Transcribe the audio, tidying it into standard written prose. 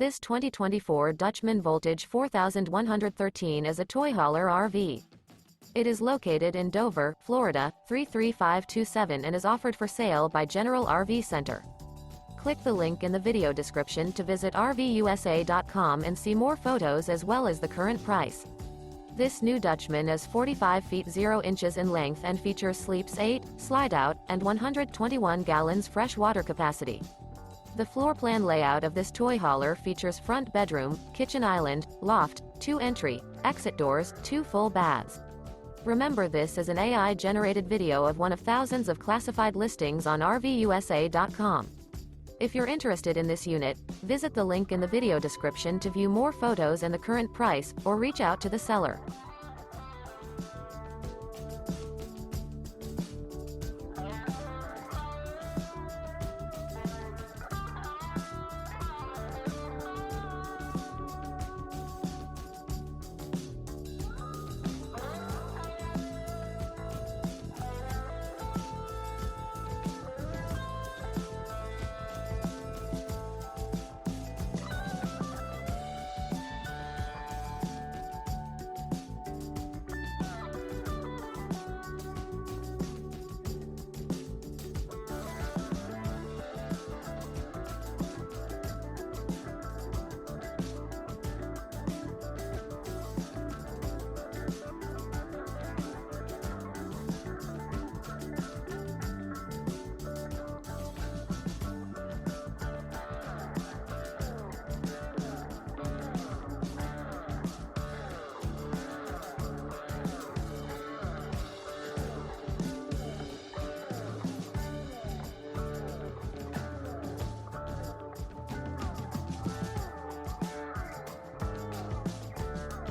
This 2024 Dutchmen Voltage 4113 is a toy hauler RV. It is located in Dover, Florida, 33527 and is offered for sale by General RV Center. Click the link in the video description to visit RVUSA.com and see more photos as well as the current price. This new Dutchmen is 45 feet 0 inches in length and features sleeps 8, slide-out, and 121 gallons fresh water capacity. The floor plan layout of this toy hauler features front bedroom, kitchen island, loft, 2 entry, exit doors, 2 full baths. Remember, this is an AI-generated video of one of thousands of classified listings on RVUSA.com. If you're interested in this unit, visit the link in the video description to view more photos and the current price, or reach out to the seller.